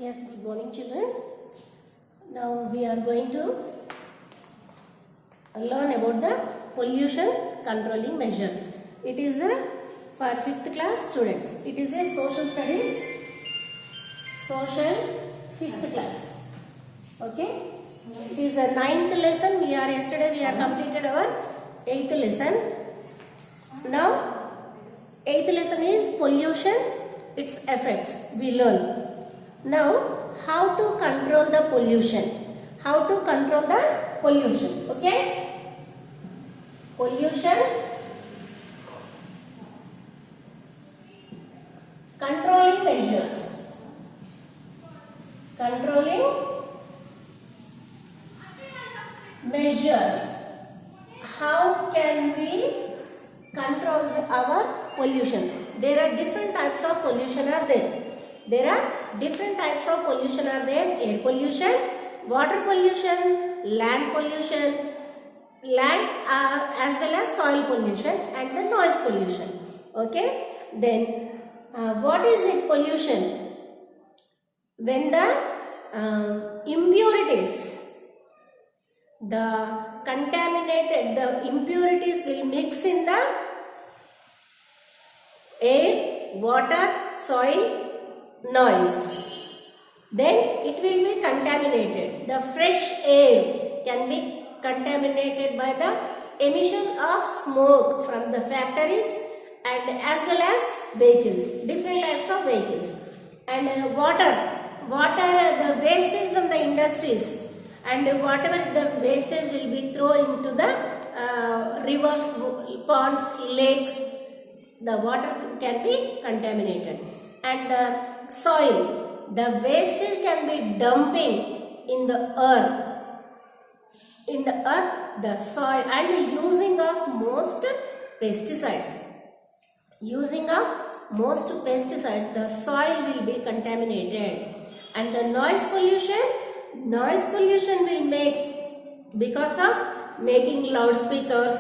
Yes, good morning children. Now we are going to learn about the pollution controlling measures. It is for 5th class students. It is a social studies, social 5th class. Okay. It is a 9th lesson. Yesterday we are completed our 8th lesson. Now 8th lesson is pollution, its effects we learn. Now, how to control the pollution? How to control the pollution? Okay? Pollution controlling measures. Controlling measures. How can we control our pollution? There are different types of pollution are there. There are different types of pollution are there. Air pollution, water pollution, land pollution, as well as soil pollution and the noise pollution. Okay. Then what is it pollution? When the impurities, the impurities will mix in the air, water, soil, noise, then it will be contaminated. The fresh air can be contaminated by the emission of smoke from the factories and as well as vehicles, different types of vehicles. And water, the wastage from the industries and whatever the wastage will be thrown into the rivers, ponds, lakes, the water can be contaminated. And the soil, the wastage can be dumping in the earth. In the earth, the soil, and the using of most pesticides. Using of most pesticides, the soil will be contaminated. And the noise pollution will make because of making loudspeakers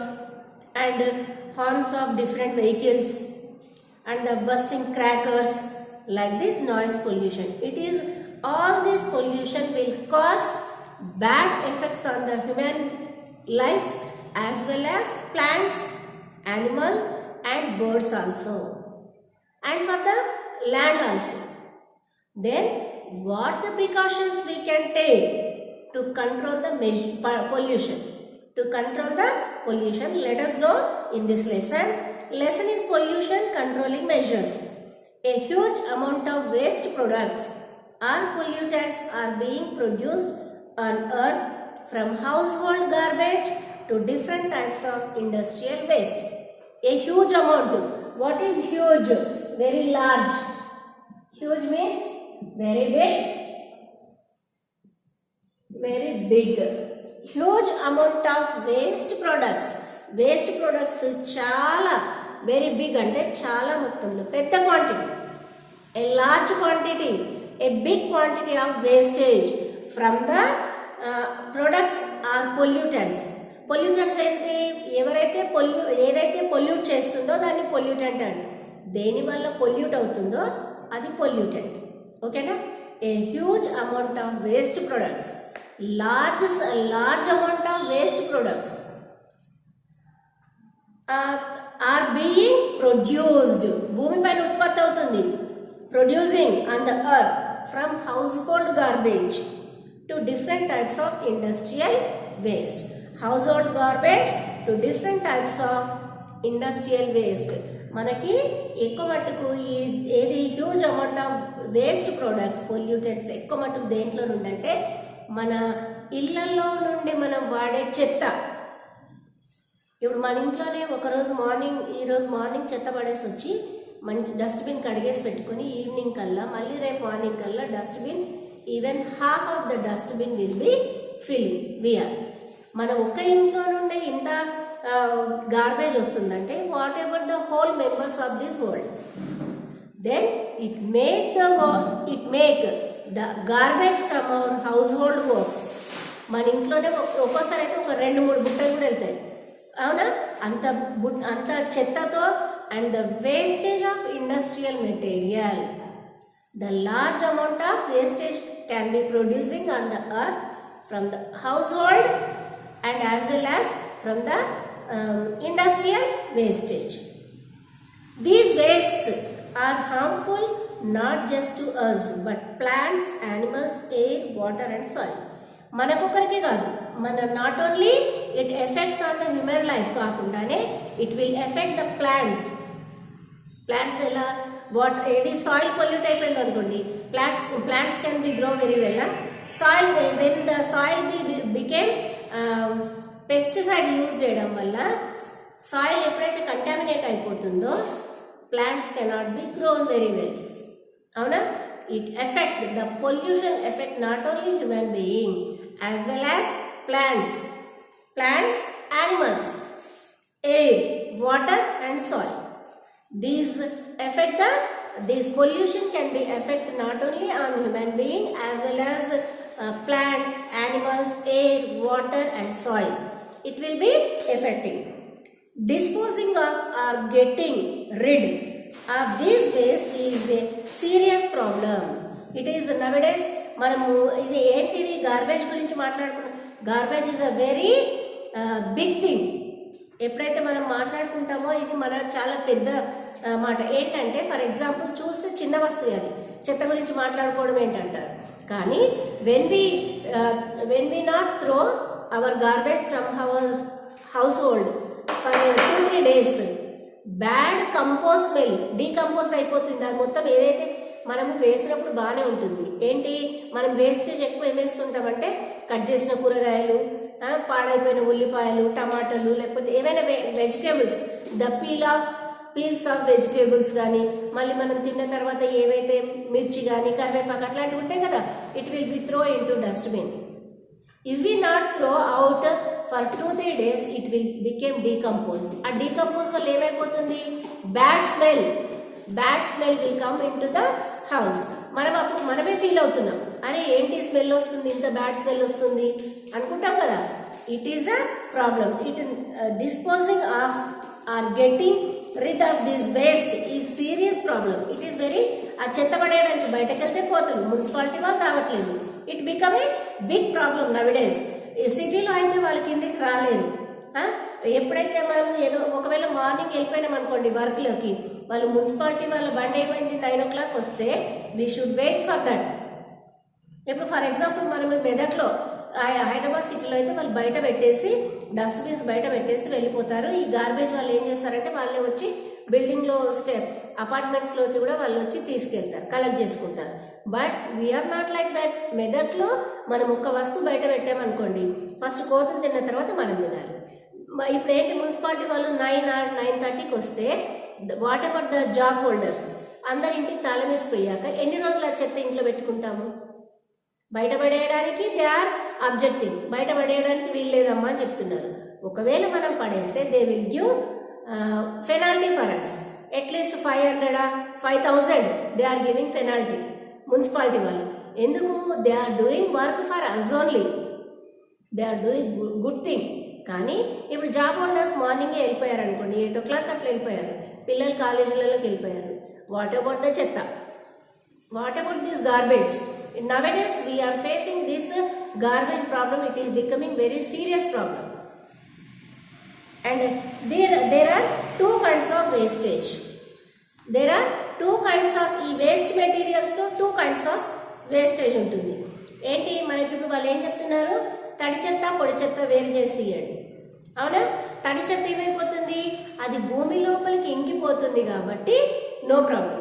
and horns of different vehicles and the busting crackers, like this noise pollution. It is all this pollution will cause bad effects on the human life as well as plants, animal and birds also, and for the land also. Then what the precautions we can take to control the pollution? To control the pollution, let us know in this lesson. Lesson is pollution controlling measures. A huge amount of waste products or pollutants are being produced on earth, from household garbage to different types of industrial waste. A huge amount. What is huge? Very large. Huge means very big. Very big. Huge amount of waste products. Waste products chala very big ante chala మొత్తంలో పెద్ద quantity, a large quantity, a big quantity of wastage from the products or pollutants. Pollutants ఏంటి? ఏదైతే pollute చేస్తుందో దాన్ని pollutant అండి. దేని వల్ల pollute అవుతుందో అది పొల్యూటెంట్. ఓకేనా? A huge amount of waste products, large amount of waste products are being produced. భూమి పైన ఉత్పత్తి అవుతుంది. Producing on the earth from household garbage to different types of industrial waste. Household garbage to different types of industrial waste. మనకి ఎక్కువ మట్టుకు ఏది huge amount of waste products, pollutants ఎక్కువ మట్టుకు దేంట్లో నుండి అంటే మన ఇళ్లలో నుండి మనం వాడే చెత్త. ఇప్పుడు మన ఇంట్లోనే ఈరోజు మార్నింగ్ చెత్త పడేసి వచ్చి మంచి డస్ట్బిన్ కడిగేసి పెట్టుకుని ఈవినింగ్ కల్లా మళ్ళీ రేపు మార్నింగ్ కల్లా dustbin even half of the dustbin will be filling we are. మన ఒక్క ఇంట్లో నుండే ఇంత గార్బేజ్ వస్తుందంటే whatever the whole members of this world, then it make the garbage from our household works. మన ఇంట్లోనే ఒక్కోసారి అయితే ఒక 2-3 బుట్టలు కూడా వెళ్తాయి. అవునా? అంత చెత్తతో and the wastage of industrial material The large amount of wastage can be producing on the earth from the household and as well as from the industrial wastage. These wastes are harmful not just to us but plants, animals, air, water and soil. మనకొకరికే కాదు, not only it affects on the human life కాకుండానే it will affect the plants ఎలా ఏది soil pollute అయిపోయింది అనుకోండి, plants can be grow very well. Soil when the soil became pesticide use చేయడం వల్ల soil ఎప్పుడైతే కంటామినేట్ అయిపోతుందో plants cannot be grown very well. అవునా? It affect the pollution affect not only human being as well as plants, animals, air, water and soil. These pollution can be affect not only on human being as well as plants, animals, air, water and soil. It will be affecting. Disposing of or getting rid of this waste is a serious problem. It is nowadays మనము ఇది ఏంటిది garbage గురించి మాట్లాడుకున్నాం. Garbage is a very big thing. ఎప్పుడైతే మనం మాట్లాడుకుంటామో ఇది మన చాలా పెద్ద మాట. ఏంటంటే ఫర్ ఎగ్జాంపుల్ చూస్తే చిన్న వస్తువు అది, చెత్త గురించి మాట్లాడుకోవడం ఏంటంటారు. కానీ when we not throw our garbage from our household for 2-3 days bad compose smell, decompose అయిపోతుంది. అది మొత్తం ఏదైతే మనము వేసినప్పుడు బాగానే ఉంటుంది. ఏంటి మనం వేస్టేజ్ ఎక్కువ ఏమేస్తుంటామంటే కట్ చేసిన కూరగాయలు, పాడైపోయిన ఉల్లిపాయలు, టమాటాలు, లేకపోతే ఏవైనా vegetables, the peels of vegetables కానీ, మళ్ళీ మనం తిన్న తర్వాత ఏవైతే మిర్చి కానీ కరివేపాకు అట్లాంటివి ఉంటాయి కదా, it will B throw in to dustbin. If we not throw out for 2-3 days, it will become decomposed. ఆ డీకంపోజ్ వల్ల ఏమైపోతుంది, bad smell will come in to the house. అప్పుడు మనమే ఫీల్ అవుతున్నాం, అరే ఏంటి స్మెల్ వస్తుంది, ఇంత బ్యాడ్ స్మెల్ వస్తుంది అనుకుంటాం కదా. It is a problem. Disposing of or getting rid of this waste ఈ serious problem. It is very, ఆ చెత్త పడేయడానికి బయటకు వెళ్తే పోతుంది, మున్సిపాలిటీ వాళ్ళు రావట్లేదు. It become a big problem nowadays. సిటీలో అయితే వాళ్ళ కిందకి రాలేరు. ఎప్పుడైతే మనం ఏదో ఒకవేళ మార్నింగ్ వెళ్ళిపోయినాం అనుకోండి వర్క్లోకి, వాళ్ళు మున్సిపాలిటీ వాళ్ళ బండి అయిపోయింది 9 o'clock వస్తే we should wait for that. ఇప్పుడు ఫర్ ఎగ్జాంపుల్ మనం మెదక్లో హైదరాబాద్ సిటీలో అయితే వాళ్ళు బయట పెట్టేసి డస్ట్బిన్స్ బయట పెట్టేసి వెళ్ళిపోతారు. ఈ గార్బేజ్ వాళ్ళు ఏం చేస్తారంటే వాళ్ళే వచ్చి బిల్డింగ్లో అపార్ట్మెంట్స్లోకి కూడా వాళ్ళు వచ్చి తీసుకెళ్తారు, కలెక్ట్ చేసుకుంటారు. But we are not like that. మెదక్లో మనం ఒక్క వస్తువు బయట పెట్టామనుకోండి, ఫస్ట్ కోతులు తిన్న తర్వాత మనం తినాలి. ఇప్పుడు ఏంటి మున్సిపాలిటీ వాళ్ళు 9 or 9:30కి వస్తే what about the job holders అందరి ఇంటికి తాళం వేసిపోయాక ఎన్ని రోజులు ఆ చెత్త ఇంట్లో పెట్టుకుంటాము? బయట పడేయడానికి దే ఆర్ అబ్జెక్టివ్, బయట పడేయడానికి వీల్లేదమ్మా అని చెప్తున్నారు. ఒకవేళ మనం పడేస్తే they will give penalty for us. At least 500 they are giving penalty municipality వాళ్ళు. ఎందుకు? They are doing work for us only, they are doing good thing. కానీ ఇప్పుడు జాబ్ హోల్డర్స్ మార్నింగే వెళ్ళిపోయారు అనుకోండి, 8 o'clock అట్లా వెళ్ళిపోయారు, పిల్లలు కాలేజీలలోకి వెళ్ళిపోయారు. వాట్ అబౌట్ ద చెత్త? What about this garbage? Nowadays we are facing this garbage problem. It is becoming very serious problem. And there are 2 kinds of wastage. There are 2 kinds of waste materials లో 2 kinds of wastage ఉంటుంది. ఏంటి మనకి ఇప్పుడు వాళ్ళు ఏం చెప్తున్నారు, తడి చెత్త పొడి చెత్త వేరు చేసి ఇవ్వండి. అవునా? తడి చెత్త ఏమైపోతుంది, అది భూమి లోపలికి ఇంకిపోతుంది కాబట్టి నో ప్రాబ్లం.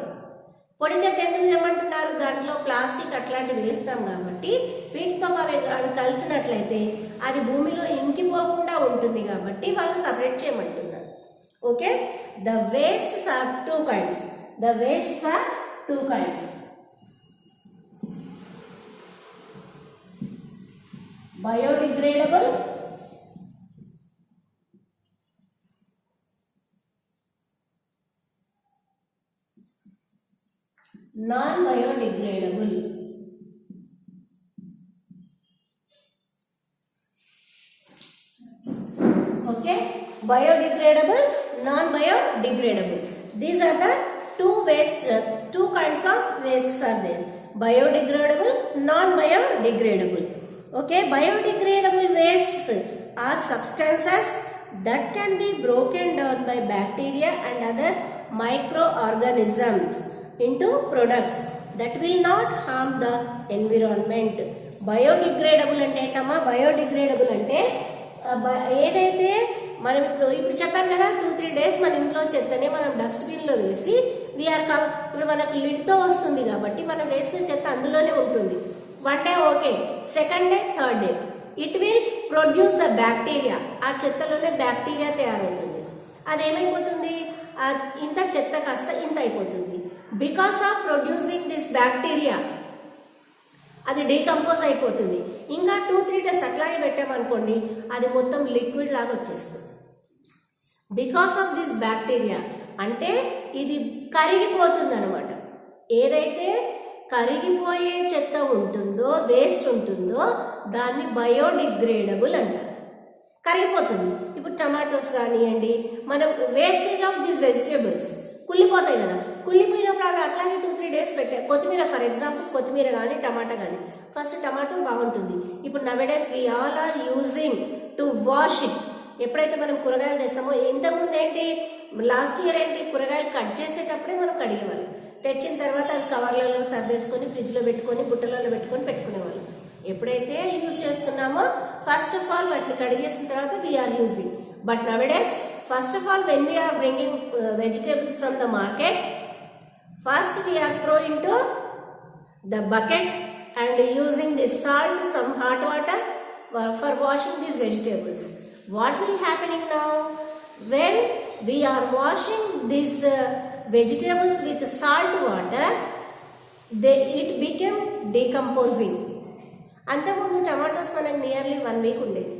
పొడి చెత్త ఎందుకు తెమ్మంటున్నారు, దాంట్లో ప్లాస్టిక్ అట్లాంటివి వేస్తాం కాబట్టి వీటితో అవి కలిసినట్లయితే అది భూమిలో ఇంకిపోకుండా ఉంటుంది కాబట్టి వాళ్ళు సపరేట్ చేయమంటున్నారు. Okay, the wastes are 2 kinds. The wastes are 2 kinds. Biodegradable non-biodegradable. Okay, biodegradable, non-biodegradable. These are the 2 two kinds of wastes are there: biodegradable, non-biodegradable. Okay, biodegradable wastes are substances that can be broken down by bacteria and other microorganisms into products that will not harm the environment. Biodegradable అంటే ఏంటమ్మా? Biodegradable అంటే ఏదైతే మనం ఇప్పుడు చెప్పాను కదా, 2-3 days మన ఇంట్లో చెత్తని మనం డస్ట్బిన్లో వేసి ఇప్పుడు మనకు లిడ్తో వస్తుంది కాబట్టి మనం వేసిన చెత్త అందులోనే ఉంటుంది. 1 day okay, 2nd day 3rd day it will produce the bacteria. ఆ చెత్తలోనే బ్యాక్టీరియా తయారవుతుంది. అదేమైపోతుంది, ఇంత చెత్త కాస్త ఇంత అయిపోతుంది. Because of producing this bacteria అది డీకంపోజ్ అయిపోతుంది. ఇంకా 2-3 days అట్లాగే పెట్టామనుకోండి, అది మొత్తం లిక్విడ్ లాగా వచ్చేస్తుంది. బికాస్ ఆఫ్ దిస్ బ్యాక్టీరియా అంటే ఇది కరిగిపోతుంది అనమాట. ఏదైతే కరిగిపోయే చెత్త ఉంటుందో, వేస్ట్ ఉంటుందో, దాన్ని బయోడిగ్రేడబుల్ అంటారు. కరిగిపోతుంది. ఇప్పుడు టమాటోస్ కానివ్వండి, మనం వేస్టేజ్ ఆఫ్ దీస్ వెజిటేబుల్స్ కుళ్ళిపోతాయి కదా, కుళ్ళిపోయినప్పుడు అవి అట్లాగే 2-3 days పెట్టాయి. కొత్తిమీర ఫర్ ఎగ్జాంపుల్, కొత్తిమీర కానీ టమాటా కానీ, ఫస్ట్ టమాటో బాగుంటుంది. ఇప్పుడు nowadays we all are using to wash it. ఎప్పుడైతే మనం కూరగాయలు తెస్తామో, ఇంతకుముందు ఏంటి, లాస్ట్ ఇయర్ ఏంటి, కూరగాయలు కట్ చేసేటప్పుడే మనం కడిగేవాళ్ళు. తెచ్చిన తర్వాత అవి కవర్లలో సర్దేసుకొని ఫ్రిడ్జ్లో పెట్టుకొని బుట్టలలో పెట్టుకునేవాళ్ళు. ఎప్పుడైతే యూజ్ చేస్తున్నామో ఫస్ట్ ఆఫ్ ఆల్ వాటిని కడిగేసిన తర్వాత we are using. But nowadays first of all when we are bringing vegetables from the market, first we are throwing to the bucket and using the salt, some hot water for washing these vegetables. What will happening now? When we are washing these vegetables with salt water, it became decomposing. అంతకుముందు tomatoes మనకు nearly 1 week ఉండేది,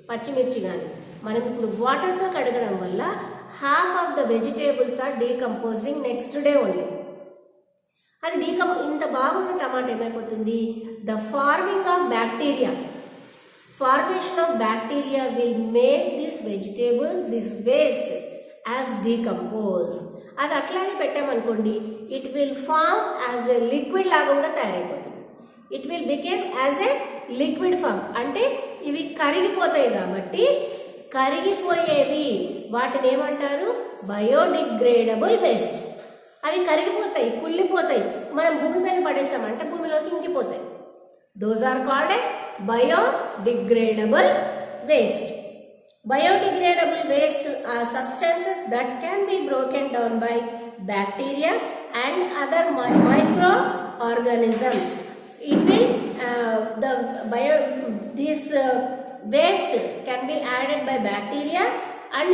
పచ్చిమిర్చి కానీ. మనం ఇప్పుడు వాటర్తో కడగడం వల్ల half of the vegetables are decomposing next day only. అది ఇంత బాగున్న టమాటా ఏమైపోతుంది, the farming of bacteria, formation of bacteria will make these vegetables, this waste as decompose. అది అట్లాగే పెట్టామనుకోండి, it will form as a liquid లాగా కూడా తయారైపోతుంది. It will became as a liquid form. అంటే ఇవి కరిగిపోతాయి కాబట్టి, కరిగిపోయేవి వాటిని ఏమంటారు, బయోడిగ్రేడబుల్ వేస్ట్. అవి కరిగిపోతాయి, కుళ్ళిపోతాయి, మనం భూమి పైన పడేసామంటే భూమిలోకి ఇంకిపోతాయి. Those are called a biodegradable waste. Biodegradable waste are substances that can be broken down by bacteria and other microorganisms. It will this waste can be added by bacteria and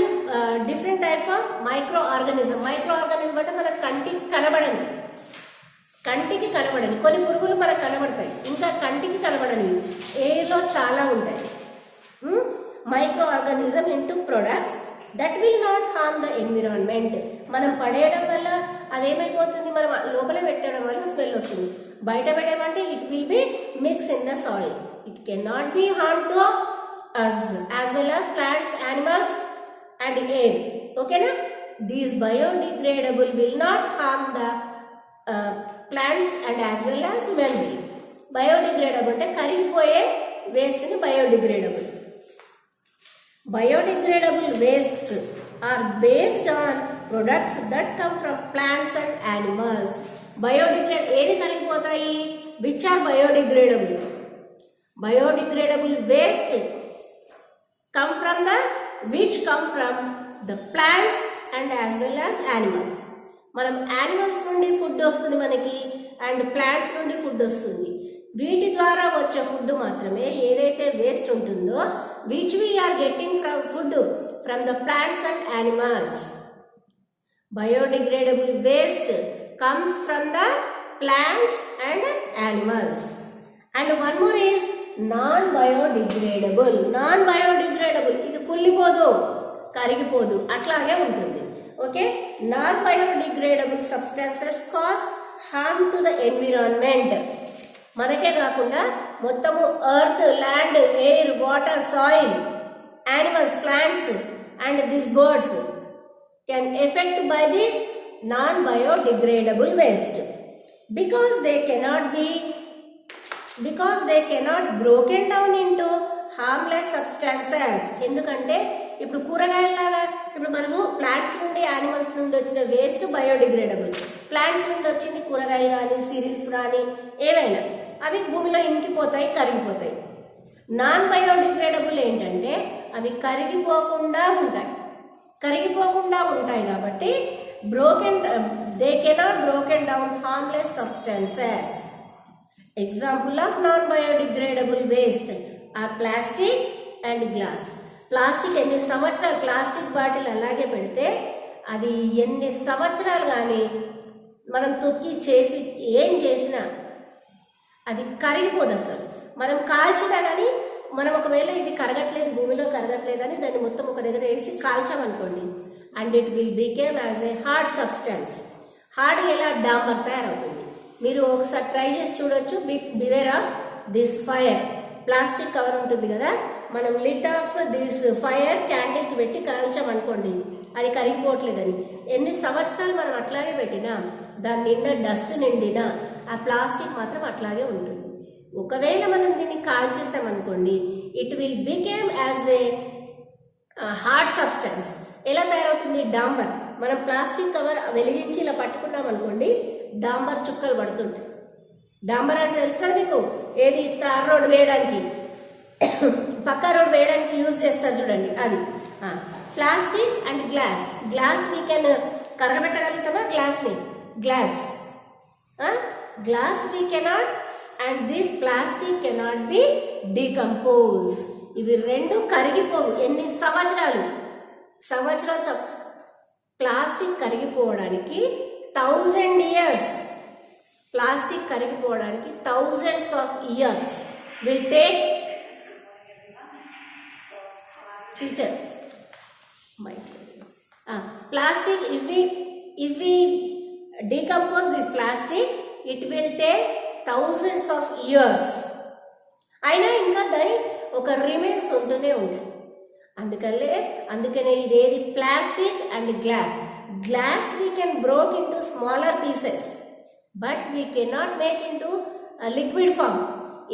different types of microorganisms. Microorganisms అంటే మన కంటికి కనబడని కొన్ని పురుగులు మనకు కనబడతాయి, ఇంకా కంటికి కనబడని ఎయిర్లో చాలా ఉంటాయి. Micro organism into products that will not harm the environment. మనం పడేయడం వల్ల అదేమైపోతుంది, మనం లోపల పెట్టడం వల్ల స్మెల్ వస్తుంది. బయట పెట్టామంటే it will be mix in the soil. It can not be harm to us as well as plants, animals and air. ఓకేనా? These biodegradable will not harm the plants and as well as human being. Biodegradable అంటే కరిగిపోయే వేస్ట్ని biodegradable. Biodegradable wastes are based on products that come from plants and animals. ఏవి కరిగిపోతాయి? Which are biodegradable? Biodegradable waste come from the plants and as well as animals. మనం animals నుండి food వస్తుంది మనకి, and plants నుండి food వస్తుంది. వీటి ద్వారా వచ్చే ఫుడ్ మాత్రమే ఏదైతే వేస్ట్ ఉంటుందో, which we are getting from food from the plants and animals. Biodegradable waste comes from the plants and animals. And one more is non biodegradable. Non biodegradable ఇది కుళ్ళిపోదు, కరిగిపోదు, అట్లాగే ఉంటుంది. Okay, non biodegradable substances cause harm to the environment. మనకే కాకుండా మొత్తము earth, land, air, water, soil, animals, plants and this birds can effect by this non-biodegradable waste because they cannot broken down into harmless substances. ఎందుకంటే ఇప్పుడు కూరగాయలాగా ఇప్పుడు మనము plants నుండి animals నుండి వచ్చిన వేస్ట్ బయోడిగ్రేడబుల్, ప్లాంట్స్ నుండి వచ్చింది కూరగాయలు కానీ సీరియల్స్ కానీ ఏవైనా అవి భూమిలో ఇంకిపోతాయి, కరిగిపోతాయి. నాన్ బయోడిగ్రేడబుల్ ఏంటంటే అవి కరిగిపోకుండా ఉంటాయి కాబట్టి they cannot broken down harmless substances. Example of non-biodegradable waste are plastic and glass. Plastic ఎన్ని సంవత్సరాలు ప్లాస్టిక్ బాటిల్ అలాగే పెడితే అది ఎన్ని సంవత్సరాలు కానీ మనం తొక్కి చేసి ఏం చేసినా అది కరిగిపోదు. అసలు మనం కాల్చినా కానీ మనం ఒకవేళ ఇది కరగట్లేదు, భూమిలో కరగట్లేదు అని దాన్ని మొత్తం ఒక దగ్గర వేసి కాల్చామనుకోండి, and it will became as a hard substance. Hard ఎలా డాంబర్ తయారవుతుంది. మీరు ఒకసారి ట్రై చేసి చూడొచ్చు. Beware of this fire. Plastic cover ఉంటుంది కదా, మనం లిట్ ఆఫ్ దిస్ ఫైర్ క్యాండిల్కి పెట్టి కాల్చామనుకోండి, అది కరిగిపోవట్లేదని ఎన్ని సంవత్సరాలు మనం అట్లాగే పెట్టినా దాని నిండా డస్ట్ నిండినా ఆ ప్లాస్టిక్ మాత్రం అట్లాగే ఉంటుంది. ఒకవేళ మనం దీన్ని కాల్చేస్తామనుకోండి, it will became as a hard substance. ఎలా తయారవుతుంది? డాంబర్. మనం ప్లాస్టిక్ కవర్ వెలిగించి ఇలా పట్టుకున్నాం అనుకోండి, డాంబర్ చుక్కలు పడుతుంటాయి. డాంబర్ అంటే తెలుసు కదా మీకు, ఏది తార్ రోడ్ వేయడానికి, పక్కా రోడ్ వేయడానికి యూజ్ చేస్తారు చూడండి, అది. Plastic and glass. Glass we can కరగబెట్టగలుగుతామా? గ్లాస్ని glass we cannot, and this plastic cannot be decompose. ఇవి రెండు కరిగిపోవు. ఎన్ని సంవత్సరాలు ప్లాస్టిక్ కరిగిపోవడానికి 1000 years, ప్లాస్టిక్ కరిగిపోవడానికి thousands of years will take. Teacher plastic, if we decompose this plastic, it will take thousands of years. అయినా ఇంకా దాని ఒక రిమైన్స్ ఉంటూనే ఉంటాయి. అందుకనే ఇదేది plastic and glass we can broke into smaller pieces, but we cannot make into liquid form.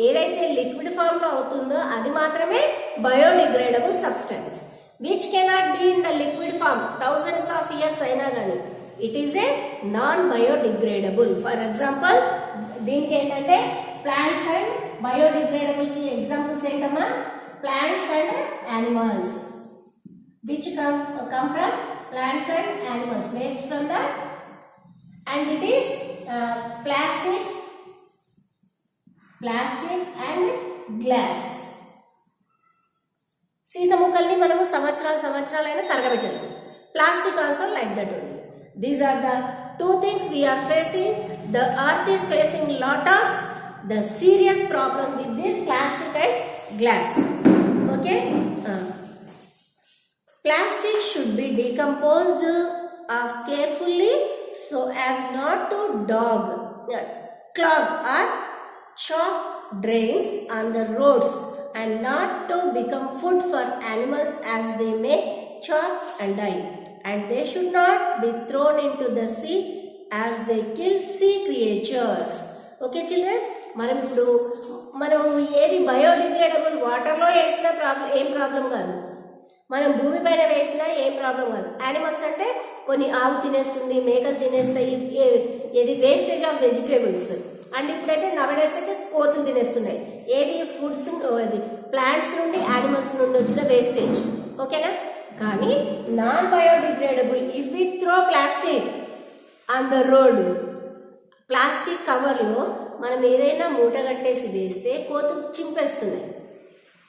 ఏదైతే liquid form లో అవుతుందో అది మాత్రమే biodegradable substance, which cannot be in the liquid form thousands of years అయినా కానీ it is a non biodegradable. For example దీనికి ఏంటంటే plants and biodegradable కి ఎగ్జాంపుల్స్ ఏంటమ్మా? Plants and animals, which come from plants and animals, waste from the, and it is plastic and glass. సీత ముక్కల్ని మనము సంవత్సరాలైనా కరగబెట్టలేము. Plastic also like that only. These are the two things we are facing. The earth is facing lot of the serious problem with this plastic and glass. Okay, plastic should be decomposed carefully so as not to clog or chalk drains on the roads, and not to become food for animals as they may choke and die. And they should not be thrown into the sea as they kill sea creatures. Okay children, మనం ఏది biodegradable వాటర్లో వేసినా ఏం problem కాదు, మనం భూమి పైన వేసినా ఏం ప్రాబ్లం కాదు. యానిమల్స్ అంటే కొన్ని ఆవు తినేస్తుంది, మేకలు తినేస్తాయి, ఏది వేస్టేజ్ ఆఫ్ వెజిటేబుల్స్. అండ్ ఇప్పుడైతే నవడేస్ అయితే కోతులు తినేస్తున్నాయి. ఏది ఫుడ్స్, అది ప్లాంట్స్ నుండి యానిమల్స్ నుండి వచ్చిన వేస్టేజ్. ఓకేనా? కానీ non biodegradable, if we throw plastic on the road, plastic కవర్లో మనం ఏదైనా మూట కట్టేసి వేస్తే కోతులు చింపేస్తున్నాయి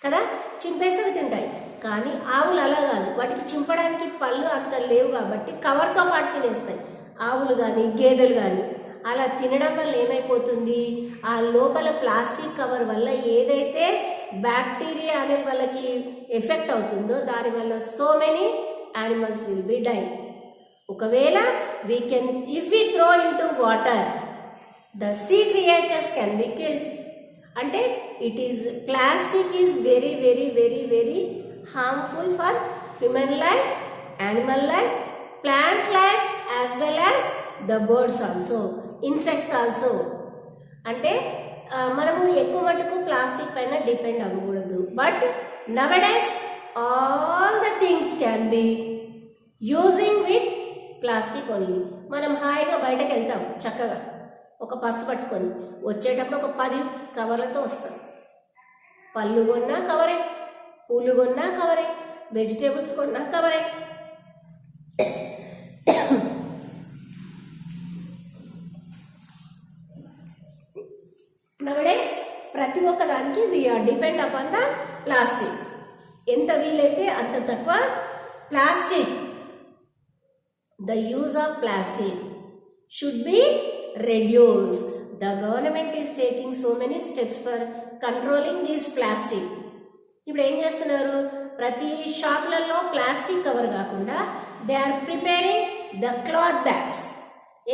కదా, చింపేసి అవి తింటాయి. కానీ ఆవులు అలా కాదు, వాటికి చింపడానికి పళ్ళు అంత లేవు కాబట్టి కవర్తో పాటు తినేస్తాయి. ఆవులు కానీ గేదెలు కానీ అలా తినడం వల్ల ఏమైపోతుంది, ఆ లోపల ప్లాస్టిక్ కవర్ వల్ల ఏదైతే బ్యాక్టీరియా అనేది వాళ్ళకి ఎఫెక్ట్ అవుతుందో దానివల్ల so many animals will be die. ఒకవేళ we can, if we throw into water, the sea creatures can be killed. అంటే it is, plastic is very very very very harmful for human life, animal life plant life as well as the birds also, insects also. అంటే మనము ఎక్కువ మటుకు plastic పైన depend అవ్వకూడదు. But నవడేస్ all the things can be using with plastic only. మనం హాయిగా బయటకు వెళ్తాం చక్కగా ఒక పర్సు పట్టుకొని, వచ్చేటప్పుడు ఒక 10 కవర్లతో వస్తాం. పళ్ళు కొన్నా కవరే, పూలు కొన్నా కవరే, వెజిటేబుల్స్ కొన్నా కవరే. నవడేస్ ప్రతి ఒక్క దానికి we are depend upon the plastic. ఎంత వీలైతే అంత తక్కువ plastic, the use of plastic should be reduced. The government is taking so many steps for controlling this plastic. ఇప్పుడు ఏం చేస్తున్నారు, ప్రతి షాప్లలో ప్లాస్టిక్ కవర్ కాకుండా they are preparing the cloth bags.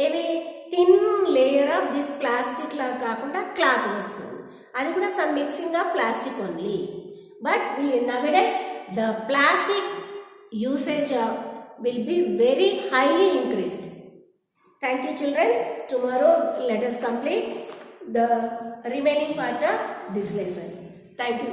ఏవి thin layer of this plastic లా కాకుండా cloth వస్తుంది, అది కూడా some mixing of plastic only. But nowadays the plastic usage will be very highly increased. Thank you children. Tomorrow let us complete the remaining part of this lesson. Thank you.